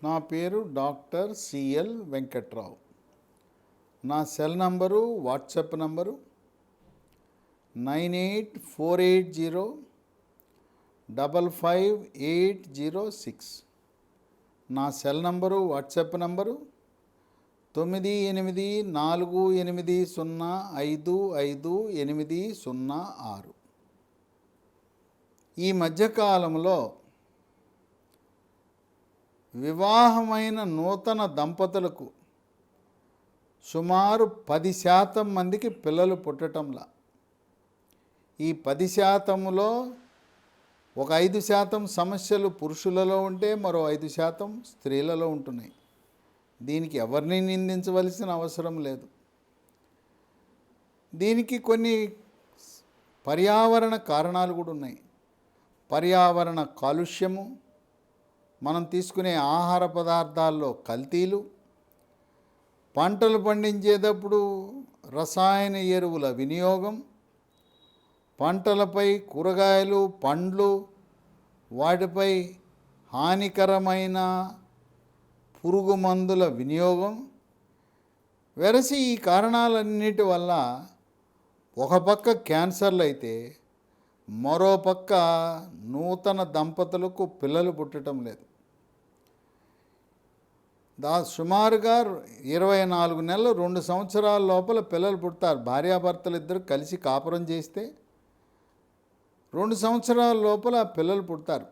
నా పేరు doctor CL Venkatrao. నా సెల్ నంబరు, వాట్సాప్ నంబరు 9848055806. నా సెల్ నంబరు, వాట్సాప్ నంబరు 9848055806. ఈ మధ్యకాలంలో వివాహమైన నూతన దంపతులకు సుమారు 10% మందికి పిల్లలు పుట్టటంలా. ఈ 10%లో ఒక 5% సమస్యలు పురుషులలో ఉంటే మరో 5% స్త్రీలలో ఉంటున్నాయి. దీనికి ఎవరిని నిందించవలసిన అవసరం లేదు. దీనికి కొన్ని పర్యావరణ కారణాలు కూడా ఉన్నాయి. పర్యావరణ కాలుష్యము, మనం తీసుకునే ఆహార పదార్థాల్లో కల్తీలు, పంటలు పండించేటప్పుడు రసాయన ఎరువుల వినియోగం, పంటలపై కూరగాయలు, పండ్లు, వాటిపై హానికరమైన పురుగు మందుల వినియోగం. వెరసి ఈ కారణాలన్నిటి వల్ల ఒక పక్క క్యాన్సర్లు అయితే మరో పక్క నూతన దంపతులకు పిల్లలు పుట్టడం లేదు. సుమారుగా 24 నెలలు 2 సంవత్సరాల లోపల పిల్లలు పుడతారు. భార్యాభర్తలు ఇద్దరు కలిసి కాపురం చేస్తే 2 సంవత్సరాల లోపల పిల్లలు పుడతారు.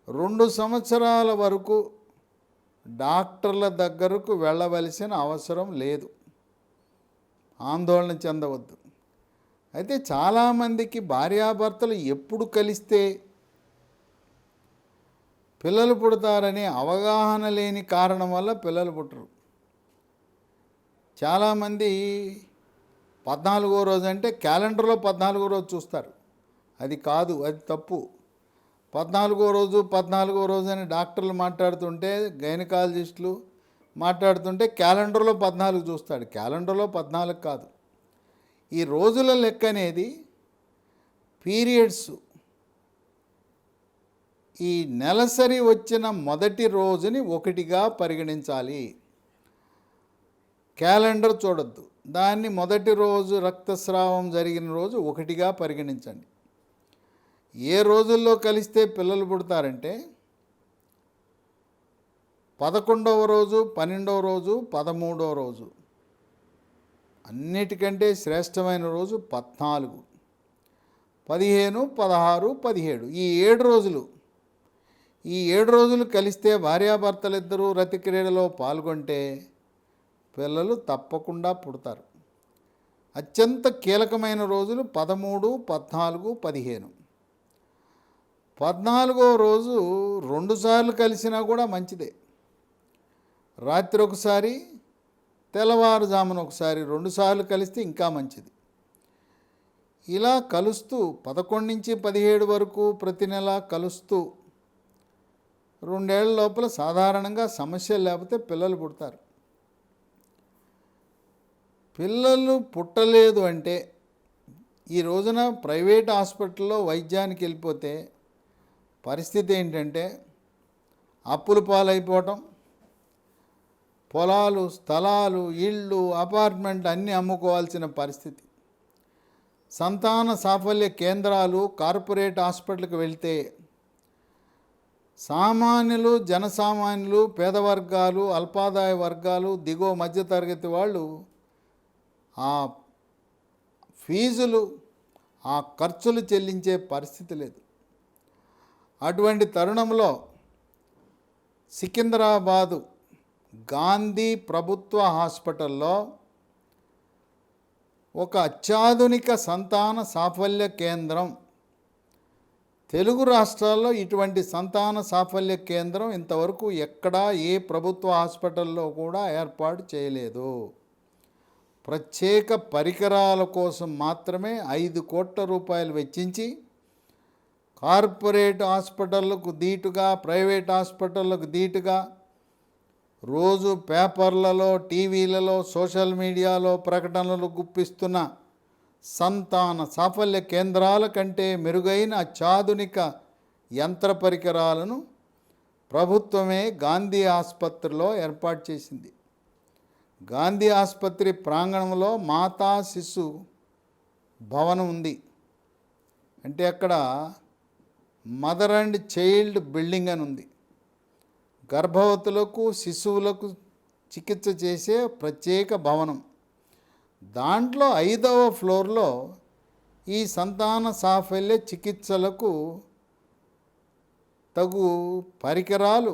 2 సంవత్సరాల వరకు డాక్టర్ల దగ్గరకు వెళ్ళవలసిన అవసరం లేదు. ఆందోళన చెందవద్దు. అయితే చాలామందికి భార్యాభర్తలు ఎప్పుడు కలిస్తే పిల్లలు పుడతారనే అవగాహన లేని కారణం వల్ల పిల్లలు పుట్టరు. చాలామంది 14వ రోజు అంటే క్యాలెండర్లో 14వ రోజు చూస్తారు. అది కాదు, అది తప్పు. 14వ రోజు అని డాక్టర్లు మాట్లాడుతుంటే, గైనకాలజిస్టులు మాట్లాడుతుంటే క్యాలెండర్లో 14 చూస్తాడు. క్యాలెండర్లో 14 కాదు. ఈ రోజుల లెక్క అనేది పీరియడ్స్, ఈ నెలసరి వచ్చిన మొదటి రోజుని ఒకటిగా పరిగణించాలి. క్యాలెండర్ చూడొద్దు. దాన్ని మొదటి రోజు రక్తస్రావం జరిగిన రోజు ఒకటిగా పరిగణించండి. ఏ రోజుల్లో కలిస్తే పిల్లలు పుడతారంటే 11వ రోజు, 12వ రోజు, 13వ రోజు. అన్నిటికంటే శ్రేష్టమైన రోజు 14, 15, 16, 17. ఈ 7 రోజులు కలిస్తే భార్యాభర్తలిద్దరూ రతిక్రీడలో పాల్గొంటే పిల్లలు తప్పకుండా పుడతారు. అత్యంత కీలకమైన రోజులు 13, 14, 15. 14వ రోజు 2 సార్లు కలిసినా కూడా మంచిదే. రాత్రి ఒకసారి, తెల్లవారుజామున ఒకసారి, 2 సార్లు కలిస్తే ఇంకా మంచిది. ఇలా కలుస్తూ 11 నుంచి 17 వరకు ప్రతి నెల కలుస్తూ 2 ఏళ్ల లోపల సాధారణంగా సమస్యలు లేకపోతే పిల్లలు పుడతారు. పిల్లలు పుట్టలేదు అంటే ఈ రోజున ప్రైవేట్ హాస్పిటల్లో వైద్యానికి వెళ్ళిపోతే పరిస్థితి ఏంటంటే అప్పుల పాలైపోవటం, పొలాలు, స్థలాలు, ఇళ్ళు, అపార్ట్మెంట్ అన్నీ అమ్ముకోవాల్సిన పరిస్థితి. సంతాన సాఫల్య కేంద్రాలు, కార్పొరేట్ హాస్పిటల్కి వెళ్తే సామాన్యులు, జనసామాన్యులు, పేదవర్గాలు, అల్పాదాయ వర్గాలు, దిగువ మధ్యతరగతి వాళ్ళు ఆ ఫీజులు, ఆ ఖర్చులు చెల్లించే పరిస్థితి లేదు. అటువంటి తరుణంలో సికింద్రాబాదు గాంధీ ప్రభుత్వ హాస్పిటల్లో ఒక అత్యాధునిక సంతాన సాఫల్య కేంద్రం, తెలుగు రాష్ట్రాల్లో ఇటువంటి సంతాన సాఫల్య కేంద్రం ఇంతవరకు ఎక్కడా ఏ ప్రభుత్వ హాస్పిటల్లో కూడా ఏర్పాటు చేయలేదు. ప్రత్యేక పరికరాల కోసం మాత్రమే 5 కోట్ల రూపాయలు వెచ్చించి కార్పొరేట్ హాస్పిటళ్లకు ధీటుగా, ప్రైవేట్ హాస్పిటళ్లకు ధీటుగా రోజు పేపర్లలో, టీవీలలో, సోషల్ మీడియాలో ప్రకటనలు గుప్పిస్తున్న సంతాన సాఫల్య కేంద్రాల కంటే మెరుగైన అత్యాధునిక యంత్ర పరికరాలను ప్రభుత్వమే గాంధీ ఆసుపత్రిలో ఏర్పాటు చేసింది. గాంధీ ఆసుపత్రి ప్రాంగణంలో మాతా శిశు భవనం ఉంది. అంటే అక్కడ మదర్ అండ్ చైల్డ్ బిల్డింగ్ అని ఉంది. గర్భవతులకు శిశువులకు చికిత్స చేసే ప్రత్యేక భవనం. దాంట్లో 5వ ఫ్లోర్లో ఈ సంతాన సాఫల్య చికిత్సలకు తగు పరికరాలు,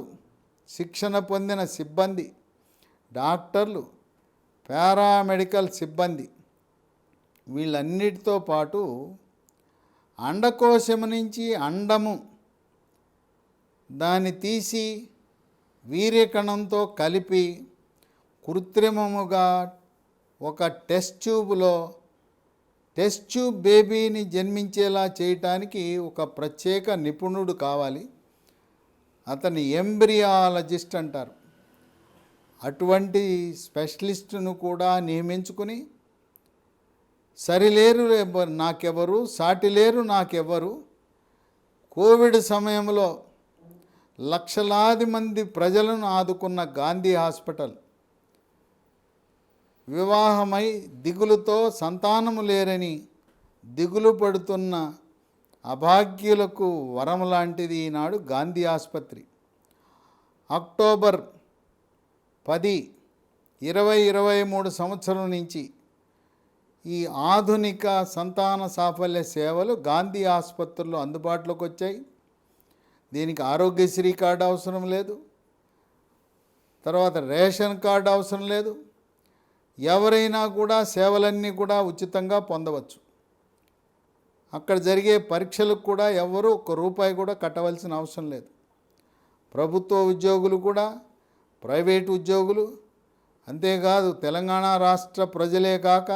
శిక్షణ పొందిన సిబ్బంది, డాక్టర్లు, పారామెడికల్ సిబ్బంది, వీళ్ళన్నిటితో పాటు అండకోశం నుంచి అండము దాన్ని తీసి వీర్యకణంతో కలిపి కృత్రిమముగా ఒక టెస్ట్ ట్యూబ్ బేబీని జన్మించేలా చేయటానికి ఒక ప్రత్యేక నిపుణుడు కావాలి. అతని ఎంబ్రియాలజిస్ట్ అంటారు. అటువంటి స్పెషలిస్టును కూడా నియమించుకుని సరిలేరు నాకెవరు, సాటిలేరు నాకెవరు, కోవిడ్ సమయంలో లక్షలాది మంది ప్రజలను ఆదుకున్న గాంధీ హాస్పిటల్ వివాహమై దిగులుతో సంతానము లేరని దిగులు పడుతున్న అభాగ్యులకు వరం లాంటిది ఈనాడు గాంధీ ఆసుపత్రి. అక్టోబర్ 10, 2023 సంవత్సరం నుంచి ఈ ఆధునిక సంతాన సాఫల్య సేవలు గాంధీ ఆసుపత్రిలో అందుబాటులోకి వచ్చాయి. దీనికి ఆరోగ్యశ్రీ కార్డు అవసరం లేదు, తర్వాత రేషన్ కార్డు అవసరం లేదు. ఎవరైనా కూడా సేవలన్నీ కూడా ఉచితంగా పొందవచ్చు. అక్కడ జరిగే పరీక్షలకు కూడా ఎవరు ₹1 కూడా కట్టవలసిన అవసరం లేదు. ప్రభుత్వ ఉద్యోగులు కూడా, ప్రైవేటు ఉద్యోగులు, అంతేకాదు తెలంగాణ రాష్ట్ర ప్రజలే కాక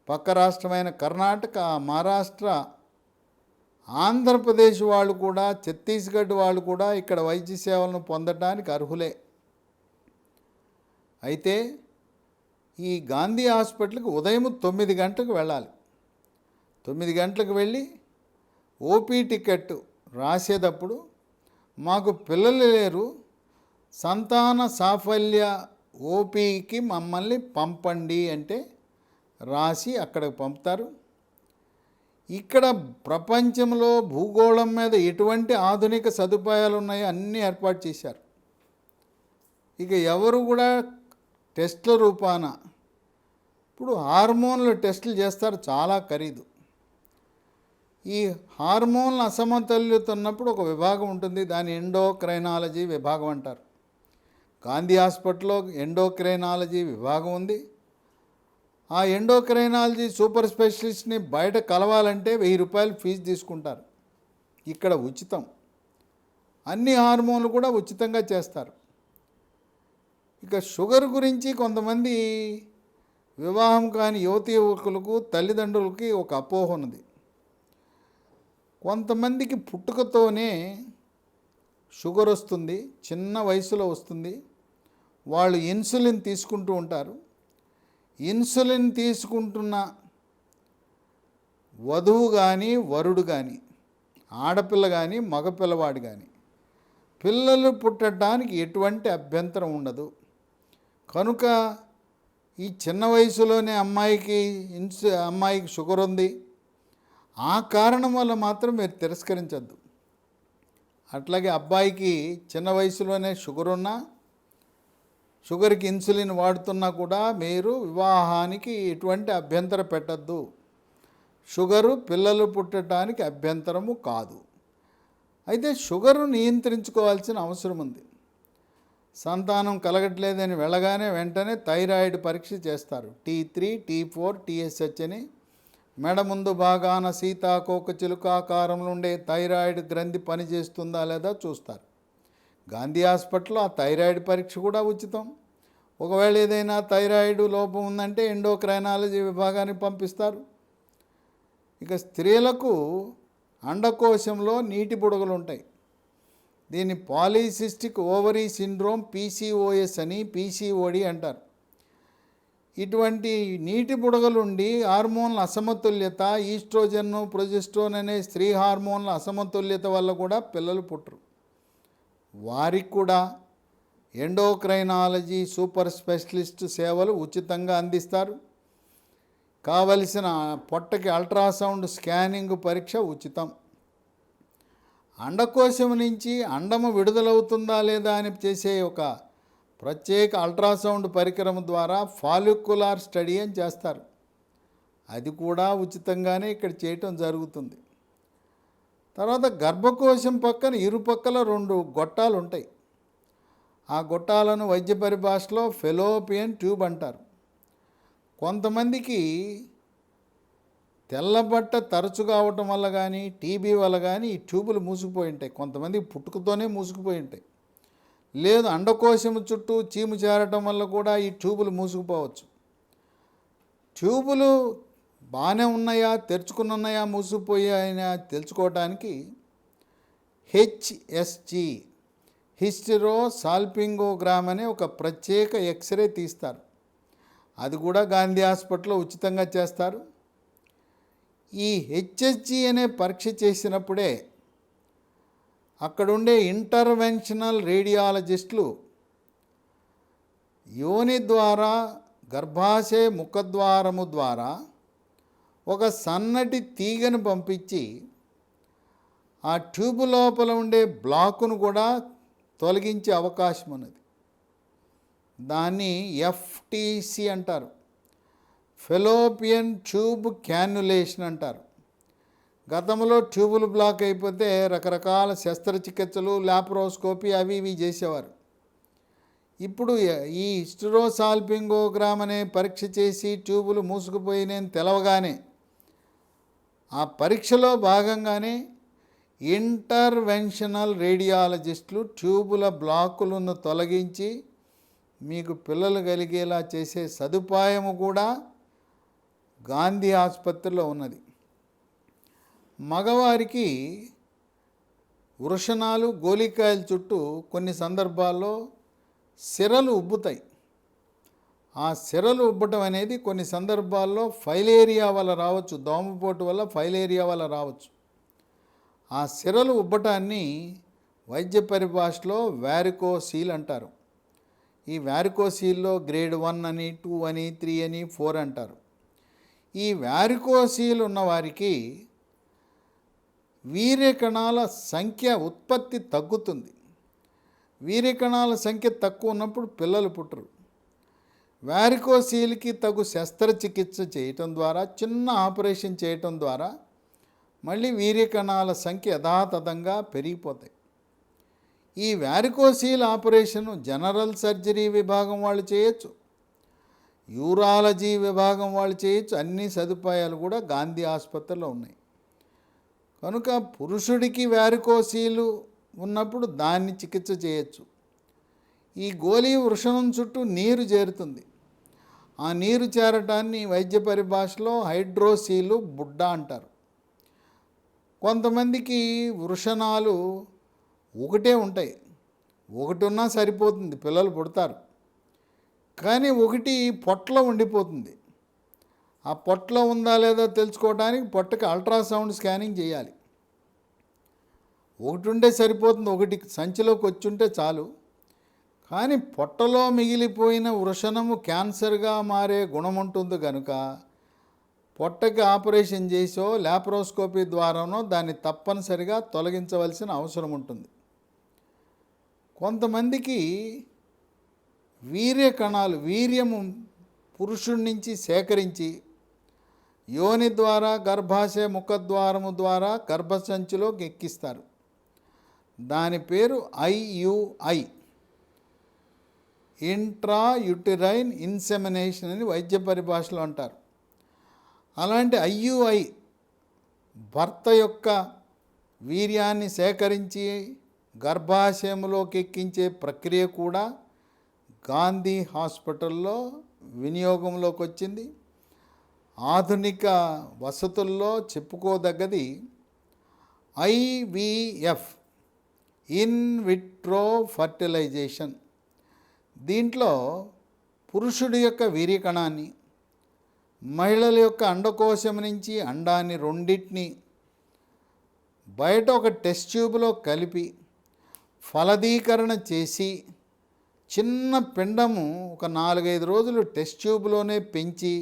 పక్క రాష్ట్రమైన కర్ణాటక, మహారాష్ట్ర, ఆంధ్రప్రదేశ్ వాళ్ళు కూడా, ఛత్తీస్గఢ్ వాళ్ళు కూడా ఇక్కడ వైద్య సేవలను పొందడానికి అర్హులే. అయితే ఈ గాంధీ హాస్పిటల్కి ఉదయం 9 గంటలకు వెళ్ళాలి. 9 గంటలకు వెళ్ళి ఓపీ టికెట్ రాసేటప్పుడు మాకు పిల్లలు లేరు, సంతాన సాఫల్య ఓపీకి మమ్మల్ని పంపండి అంటే రాసి అక్కడికి పంపుతారు. ఇక్కడ ప్రపంచంలో భూగోళం మీద ఎటువంటి ఆధునిక సదుపాయాలు ఉన్నాయో అన్నీ ఏర్పాటు చేశారు. ఇక ఎవరు కూడా టెస్ట్ల రూపాన ఇప్పుడు హార్మోన్ల టెస్టులు చేస్తారు, చాలా ఖరీదు. ఈ హార్మోన్ల అసమతుల్యత ఉన్నప్పుడు ఒక విభాగం ఉంటుంది, దాని ఎండోక్రైనాలజీ విభాగం అంటారు. గాంధీ హాస్పిటల్లో ఎండోక్రైనాలజీ విభాగం ఉంది. ఆ ఎండోక్రైనాలజీ సూపర్ స్పెషలిస్ట్ని బయట కలవాలంటే ₹1000 ఫీజు తీసుకుంటారు. ఇక్కడ ఉచితం. అన్ని హార్మోన్లు కూడా ఉచితంగా చేస్తారు. ఇక షుగర్ గురించి కొంతమంది వివాహం కాని యువతీ యువకులకు, తల్లిదండ్రులకి ఒక అపోహ ఉన్నది. కొంతమందికి పుట్టుకతోనే షుగర్ వస్తుంది, చిన్న వయసులో వస్తుంది. వాళ్ళు ఇన్సులిన్ తీసుకుంటూ ఉంటారు. ఇన్సులిన్ తీసుకుంటున్న వధువు కానీ, వరుడు కానీ, ఆడపిల్ల కానీ, మగపిల్లవాడు కానీ పిల్లలు పుట్టడానికి ఎటువంటి అభ్యంతరం ఉండదు. కనుక ఈ చిన్న వయసులోనే అమ్మాయికి షుగర్ ఉంది, ఆ కారణం వల్ల మాత్రం మీరు తిరస్కరించద్దు. అట్లాగే అబ్బాయికి చిన్న వయసులోనే షుగర్ ఉన్నా, షుగర్కి ఇన్సులిన్ వాడుతున్నా కూడా మీరు వివాహానికి ఎటువంటి అభ్యంతరం పెట్టద్దు. షుగరు పిల్లలు పుట్టడానికి అభ్యంతరము కాదు. అయితే షుగరు నియంత్రించుకోవాల్సిన అవసరం ఉంది. సంతానం కలగట్లేదని వెళ్ళగానే వెంటనే థైరాయిడ్ పరీక్ష చేస్తారు. T3, T4, TSH అని మెడ ముందు భాగాన సీతాకోక చిలుకాకారంలో ఉండే థైరాయిడ్ గ్రంథి పనిచేస్తుందా లేదా చూస్తారు. గాంధీ హాస్పిటల్లో ఆ థైరాయిడ్ పరీక్ష కూడా ఉచితం. ఒకవేళ ఏదైనా థైరాయిడ్ లోపం ఉందంటే ఎండోక్రైనాలజీ విభాగానికి పంపిస్తారు. ఇక స్త్రీలకు అండకోశంలో నీటి బుడగలు ఉంటాయి. దీన్ని పాలిసిస్టిక్ ఓవరీ సిండ్రోమ్, PCOS అని, PCOD అంటారు. ఇటువంటి నీటి బుడగలుండి హార్మోన్ల అసమతుల్యత, ఈస్ట్రోజన్, ప్రొజెస్ట్రోన్ అనే స్త్రీ హార్మోన్ల అసమతుల్యత వల్ల కూడా పిల్లలు పుట్టరు. వారికి కూడా ఎండోక్రైనాలజీ సూపర్ స్పెషలిస్ట్ సేవలు ఉచితంగా అందిస్తారు. కావలసిన పొట్టకి అల్ట్రాసౌండ్ స్కానింగ్ పరీక్ష ఉచితం. అండకోశం నుంచి అండము విడుదలవుతుందా లేదా అని చేసే ఒక ప్రత్యేక అల్ట్రాసౌండ్ పరికరం ద్వారా ఫాలిక్యులార్ స్టడీ అని చేస్తారు. అది కూడా ఉచితంగానే ఇక్కడ చేయటం జరుగుతుంది. తర్వాత గర్భకోశం పక్కన ఇరుపక్కల 2 గొట్టాలు ఉంటాయి. ఆ గొట్టాలను వైద్య పరిభాషలో ఫెలోపియన్ ట్యూబ్ అంటారు. కొంతమందికి తెల్లబట్ట తరచుగా అవటం వల్ల కానీ టీబీ వల్ల కానీ ఈ ట్యూబులు మూసుకుపోయి ఉంటాయి. కొంతమందికి పుట్టుకతోనే మూసుకుపోయి ఉంటాయి. లేదు అండకోశము చుట్టూ చీము చేరటం వల్ల కూడా ఈ ట్యూబులు మూసుకుపోవచ్చు. ట్యూబులు బాగానే ఉన్నాయా, తెరుచుకుని ఉన్నాయా, మూసుకుపోయాయా తెలుసుకోవడానికి హెచ్ఎస్జి హిస్టెరో సాల్పింగోగ్రామ్ అనే ఒక ప్రత్యేక ఎక్స్రే తీస్తారు. అది కూడా గాంధీ హాస్పిటల్లో ఉచితంగా చేస్తారు. ఈ హెచ్ఎస్జి అనే పరీక్ష చేసినప్పుడే అక్కడుండే ఇంటర్వెన్షనల్ రేడియాలజిస్టులు యోని ద్వారా గర్భాశయ ముఖద్వారము ద్వారా ఒక సన్నటి తీగను పంపించి ఆ ట్యూబ్ లోపల ఉండే బ్లాకును కూడా తొలగించే అవకాశం ఉన్నది. దాన్ని ఎఫ్టీసి అంటారు, ఫెలోపియన్ ట్యూబ్ క్యాన్యులేషన్ అంటారు. గతంలో ట్యూబులు బ్లాక్ అయిపోతే రకరకాల శస్త్రచికిత్సలు, లాప్రోస్కోపీ అవి ఇవి చేసేవారు. ఇప్పుడు ఈ హిస్టెరోసాల్పింగోగ్రామ్ అనే పరీక్ష చేసి ట్యూబులు మూసుకుపోయినని తెలవగానే ఆ పరీక్షలో భాగంగానే ఇంటర్వెన్షనల్ రేడియాలజిస్టులు ట్యూబుల బ్లాకులను తొలగించి మీకు పిల్లలు కలిగేలా చేసే సదుపాయము కూడా గాంధీ ఆసుపత్రిలో ఉన్నది. మగవారికి వృషణాలు, గోలికాయల చుట్టూ కొన్ని సందర్భాల్లో సిరలు ఉబ్బుతాయి. ఆ సిరలు ఉబ్బటం అనేది కొన్ని సందర్భాల్లో ఫైలేరియా వల్ల రావచ్చు, దోమపోటు వల్ల ఫైలేరియా వల్ల రావచ్చు. ఆ సిరలు ఉబ్బటాన్ని వైద్య పరిభాషలో వారికోసీల్ అంటారు. ఈ వారికోసీల్లో గ్రేడ్ 1 అని, 2 అని, 3 అని, 4 అంటారు. ఈ వారికోసీల్ ఉన్నవారికి వీర్యకణాల సంఖ్య ఉత్పత్తి తగ్గుతుంది. వీర్యకణాల సంఖ్య తక్కువ ఉన్నప్పుడు పిల్లలు పుట్టరు. వారికోసీల్కి తగు శస్త్రచికిత్స చేయటం ద్వారా, చిన్న ఆపరేషన్ చేయటం ద్వారా మళ్ళీ వీర్యకణాల సంఖ్య యథాతథంగా పెరిగిపోతాయి. ఈ వారికోసీల్ ఆపరేషను జనరల్ సర్జరీ విభాగం వాళ్ళు చేయొచ్చు, యూరాలజీ విభాగం వాళ్ళు చేయొచ్చు. అన్ని సదుపాయాలు కూడా గాంధీ ఆసుపత్రిలో ఉన్నాయి. కనుక పురుషుడికి వారికోసీలు ఉన్నప్పుడు దాన్ని చికిత్స చేయొచ్చు. ఈ గోళీ వృషణం చుట్టూ నీరు చేరుతుంది. ఆ నీరు చేరటాన్ని వైద్య పరిభాషలో హైడ్రోసీలు బుడ్డ అంటారు. కొంతమందికి వృషణాలు ఒకటే ఉంటాయి, ఒకటి ఉన్నా సరిపోతుంది, పిల్లలు పుడతారు. కానీ ఒకటి పొట్టలో ఉండిపోతుంది. ఆ పొట్టలో ఉందా లేదా తెలుసుకోవడానికి పొట్టకి అల్ట్రాసౌండ్ స్కానింగ్ చేయాలి. ఒకటి ఉంటే సరిపోతుంది, ఒకటి సంచిలోకి వచ్చుంటే చాలు. కానీ పొట్టలో మిగిలిపోయిన వృషణము క్యాన్సర్గా మారే గుణం ఉంటుంది కనుక పొట్టకి ఆపరేషన్ చేసో లాప్రోస్కోపీ ద్వారానో దాన్ని తప్పనిసరిగా తొలగించవలసిన అవసరం ఉంటుంది. కొంతమందికి వీర్యకణాలు, వీర్యము పురుషుడి నుంచి సేకరించి యోని ద్వారా గర్భాశయ ముఖద్వారము ద్వారా గర్భసంచిలోకి ఎక్కిస్తారు. దాని పేరు ఐయుఐ, ఇంట్రాయుటరైన్ ఇన్సెమినేషన్ అని వైద్య పరిభాషలో అంటారు. అలాంటి ఐయుఐ భర్త యొక్క వీర్యాన్ని సేకరించి గర్భాశయంలోకి ఎక్కించే ప్రక్రియ కూడా గాంధీ హాస్పిటల్లో వినియోగంలోకి వచ్చింది. ఆధునిక వసతుల్లో చెప్పుకోదగ్గది ఐవిఎఫ్, ఇన్ విట్రో ఫర్టిలైజేషన్. దీంట్లో పురుషుడి యొక్క వీర్యకణాన్ని, మహిళల యొక్క అండకోశం నుంచి అండాన్ని రెండింటిని బయట ఒక టెస్ట్ ట్యూబ్లో కలిపి ఫలదీకరణ చేసి చిన్న పిండము ఒక 4-5 రోజులు టెస్ట్ ట్యూబ్లోనే పెంచి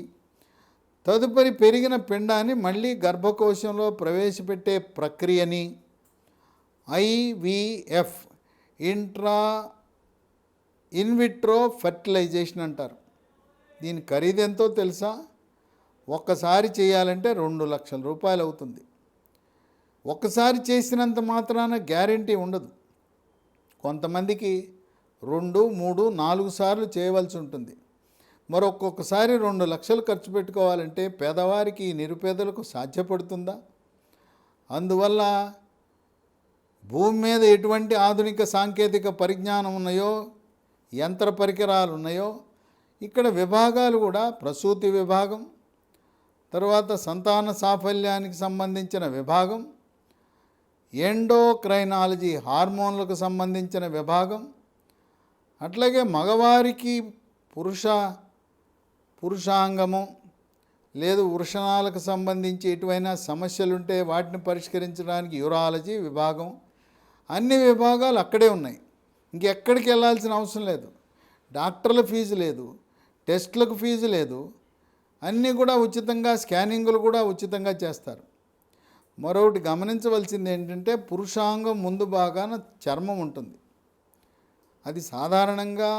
తదుపరి పెరిగిన పిండాన్ని మళ్ళీ గర్భకోశంలో ప్రవేశపెట్టే ప్రక్రియని IVF ఇన్విట్రో ఫెర్టిలైజేషన్ అంటారు. దీని ఖరీదు ఎంతో తెలుసా? ఒక్కసారి చేయాలంటే 2 లక్షల రూపాయలు అవుతుంది. ఒక్కసారి చేసినంత మాత్రాన గ్యారెంటీ ఉండదు. కొంతమందికి 2, 3, 4 సార్లు చేయవలసి ఉంటుంది. మరొక్కొక్కసారి 2 లక్షలు ఖర్చు పెట్టుకోవాలంటే పేదవారికి, నిరుపేదలకు సాధ్యపడుతుందా? అందువల్ల భూమి మీద ఎటువంటి ఆధునిక సాంకేతిక పరిజ్ఞానం ఉన్నాయో, యంత్ర పరికరాలు ఉన్నాయో, ఇక్కడ విభాగాలు కూడా ప్రసూతి విభాగం, తర్వాత సంతాన సాఫల్యానికి సంబంధించిన విభాగం, ఎండోక్రైనాలజీ హార్మోన్లకు సంబంధించిన విభాగం, అట్లాగే మగవారికి పురుషాంగము లేదు వృషణాలకు సంబంధించి ఎటువైనా సమస్యలుంటే వాటిని పరిష్కరించడానికి యూరాలజీ విభాగం, అన్ని విభాగాలు అక్కడే ఉన్నాయి. ఇంకెక్కడికి వెళ్ళాల్సిన అవసరం లేదు. డాక్టర్ల ఫీజు లేదు, టెస్టులకు ఫీజు లేదు, అన్నీ కూడా ఉచితంగా, స్కానింగులు కూడా ఉచితంగా చేస్తారు. మరొకటి గమనించవలసింది ఏంటంటే పురుషాంగం ముందు భాగాన చర్మం ఉంటుంది. అది సాధారణంగా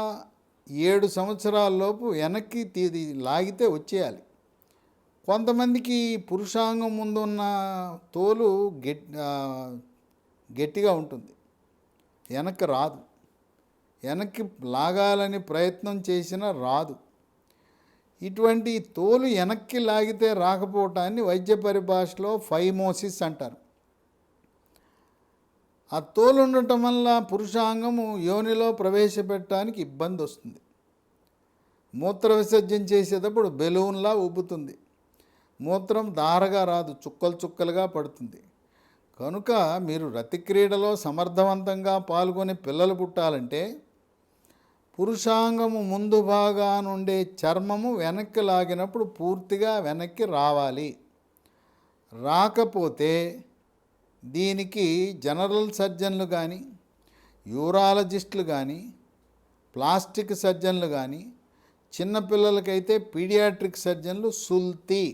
7 సంవత్సరాలలోపు వెనక్కి లాగితే వచ్చేయాలి. కొంతమందికి పురుషాంగం ముందు ఉన్న తోలు గట్టిగా ఉంటుంది, వెనక్కి రాదు. వెనక్కి లాగాలని ప్రయత్నం చేసినా రాదు. ఇటువంటి తోలు వెనక్కి లాగితే రాకపోవటాన్ని వైద్య పరిభాషలో ఫైమోసిస్ అంటారు. ఆ తోలు ఉండటం వల్ల పురుషాంగము యోనిలో ప్రవేశపెట్టడానికి ఇబ్బంది వస్తుంది. మూత్ర విసర్జన చేసేటప్పుడు బెలూన్లా ఉబ్బుతుంది. మూత్రం దారగా రాదు, చుక్కలు చుక్కలుగా పడుతుంది. కనుక మీరు రతిక్రీడలో సమర్థవంతంగా పాల్గొని పిల్లలు పుట్టాలంటే పురుషాంగము ముందు భాగానుండే చర్మము వెనక్కి లాగినప్పుడు పూర్తిగా వెనక్కి రావాలి. రాకపోతే దీనికి జనరల్ సర్జన్లు కానీ, యూరాలజిస్టులు కానీ, ప్లాస్టిక్ సర్జన్లు కానీ, చిన్నపిల్లలకైతే పీడియాట్రిక్ సర్జన్లు సుల్తి,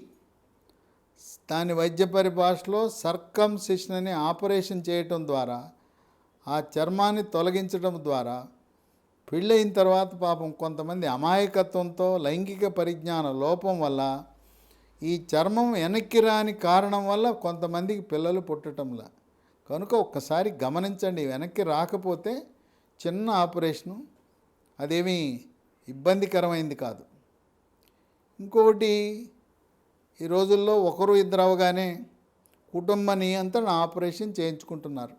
దాని వైద్య పరిభాషలో సర్కంసిషన్ అనే ఆపరేషన్ చేయటం ద్వారా, ఆ చర్మాన్ని తొలగించడం ద్వారా పెళ్ళయిన తర్వాత పాపం కొంతమంది అమాయకత్వంతో, లైంగిక పరిజ్ఞాన లోపం వల్ల, ఈ చర్మం వెనక్కి రాని కారణం వల్ల కొంతమందికి పిల్లలు పుట్టడంలా. కనుక ఒక్కసారి గమనించండి, వెనక్కి రాకపోతే చిన్న ఆపరేషను, అదేమీ ఇబ్బందికరమైంది కాదు. ఇంకొకటి, ఈ రోజుల్లో 1-2 అవగానే కుటుంబ నియంత్రణ ఆపరేషన్ చేయించుకుంటున్నారు.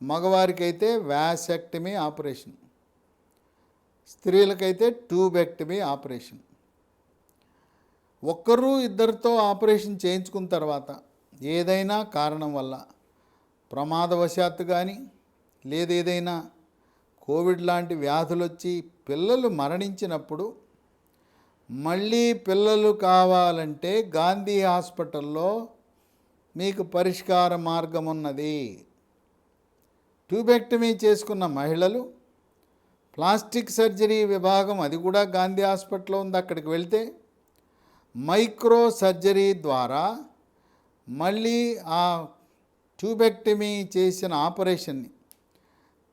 మగవారికైతే వ్యాసెక్టమీ ఆపరేషన్, స్త్రీలకైతే ట్యూబెక్టమీ ఆపరేషన్. 1-2 ఆపరేషన్ చేయించుకున్న తర్వాత ఏదైనా కారణం వల్ల ప్రమాదవశాత్తు కానీ లేదేదైనా కోవిడ్ లాంటి వ్యాధులు వచ్చి పిల్లలు మరణించినప్పుడు మళ్ళీ పిల్లలు కావాలంటే గాంధీ హాస్పిటల్లో మీకు పరిష్కార మార్గం ఉన్నది. ట్యూబెక్టమీ చేసుకున్న మహిళలు, ప్లాస్టిక్ సర్జరీ విభాగం అది కూడా గాంధీ హాస్పిటల్లో ఉంది, అక్కడికి వెళ్తే మైక్రో సర్జరీ ద్వారా మళ్ళీ ఆ ట్యూబెక్టమీ చేసిన ఆపరేషన్ని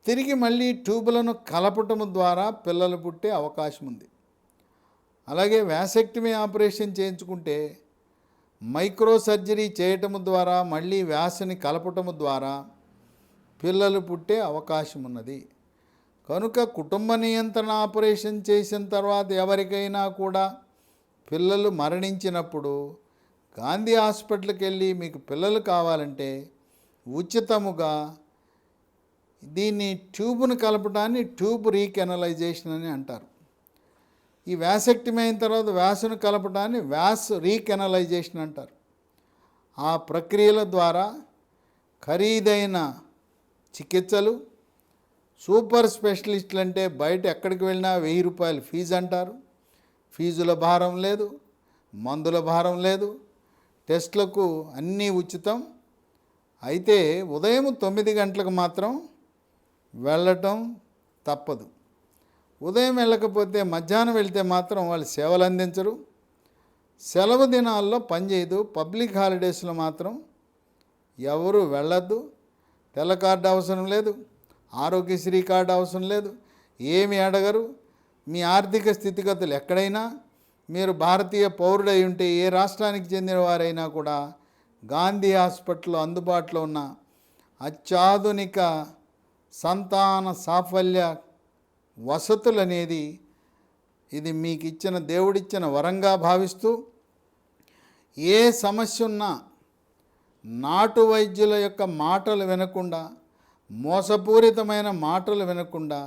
తిరిగి మళ్ళీ ట్యూబులను కలపటం ద్వారా పిల్లలు పుట్టే అవకాశం ఉంది. అలాగే వ్యాసెక్టమీ ఆపరేషన్ చేయించుకుంటే మైక్రో సర్జరీ చేయటం ద్వారా మళ్ళీ వ్యాసని కలపటం ద్వారా పిల్లలు పుట్టే అవకాశం ఉన్నది. కనుక కుటుంబ నియంత్రణ ఆపరేషన్ చేసిన తర్వాత ఎవరికైనా కూడా పిల్లలు మరణించినప్పుడు గాంధీ హాస్పిటల్కి వెళ్ళి మీకు పిల్లలు కావాలంటే ఉచితముగా దీన్ని ట్యూబ్ను కలపడాన్ని ట్యూబ్ రీకెనలైజేషన్ అని అంటారు. ఈ వ్యాసెక్టమీ అయిన తర్వాత వ్యాసును కలపడాన్ని వ్యాస్ రీకెనలైజేషన్ అంటారు. ఆ ప్రక్రియల ద్వారా ఖరీదైన చికిత్సలు, సూపర్ స్పెషలిస్టులు అంటే బయట ఎక్కడికి వెళ్ళినా 1000 రూపాయలు ఫీజు అంటారు. ఫీజుల భారం లేదు, మందుల భారం లేదు, టెస్టులకు అన్నీ ఉచితం. అయితే ఉదయం 9 గంటలకు మాత్రం వెళ్ళటం తప్పదు. ఉదయం వెళ్ళకపోతే మధ్యాహ్నం వెళ్తే మాత్రం వాళ్ళు సేవలు అందించరు. సెలవు దినాల్లో పనిచేయదు. పబ్లిక్ హాలిడేస్లో మాత్రం ఎవరు వెళ్ళొద్దు. తెల్ల కార్డు అవసరం లేదు, ఆరోగ్యశ్రీ కార్డు అవసరం లేదు, ఏమి అడగరు. మీ ఆర్థిక స్థితిగతులు ఎక్కడైనా మీరు భారతీయ పౌరుడై ఉంటే ఏ రాష్ట్రానికి చెందిన వారైనా కూడా గాంధీ హాస్పిటల్లో అందుబాటులో ఉన్న అత్యాధునిక సంతాన సాఫల్య వసతులు అనేది ఇది మీకు ఇచ్చిన దేవుడిచ్చిన వరంగా భావిస్తూ, ఏ సమస్య ఉన్నా నాటు వైద్యుల యొక్క మాటలు వినకుండా, మోసపూరితమైన మాటలు వినకుండా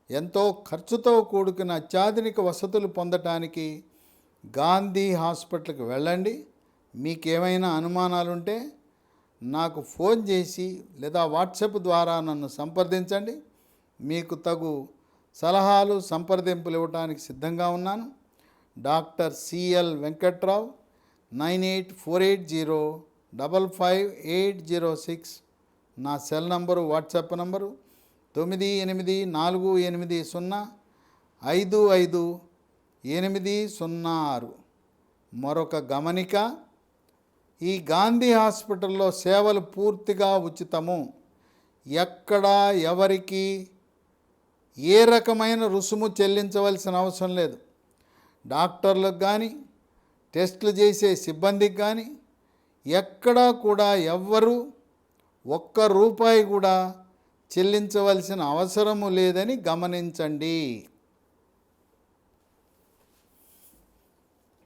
ఎంతో ఖర్చుతో కూడుకున్న అత్యాధునిక వసతులు పొందటానికి గాంధీ హాస్పిటల్కి వెళ్ళండి. మీకేమైనా అనుమానాలుంటే నాకు ఫోన్ చేసి లేదా వాట్సాప్ ద్వారా నన్ను సంప్రదించండి. మీకు తగు సలహాలు సంప్రదింపులు ఇవ్వడానికి సిద్ధంగా ఉన్నాను. డాక్టర్ సిఎల్ వెంకట్రావు, 9848055806 నా సెల్ నంబరు, వాట్సాప్ నంబరు 9848555806. మరొక గమనిక, ఈ గాంధీ హాస్పిటల్లో సేవలు పూర్తిగా ఉచితము. ఎక్కడా ఎవరికి ఏ రకమైన రుసుము చెల్లించవలసిన అవసరం లేదు. డాక్టర్లకు కానీ, టెస్టులు చేసే సిబ్బందికి కానీ ఎక్కడా కూడా ఎవ్వరూ ₹1 కూడా చెల్లించవలసిన అవసరము లేదని గమనించండి.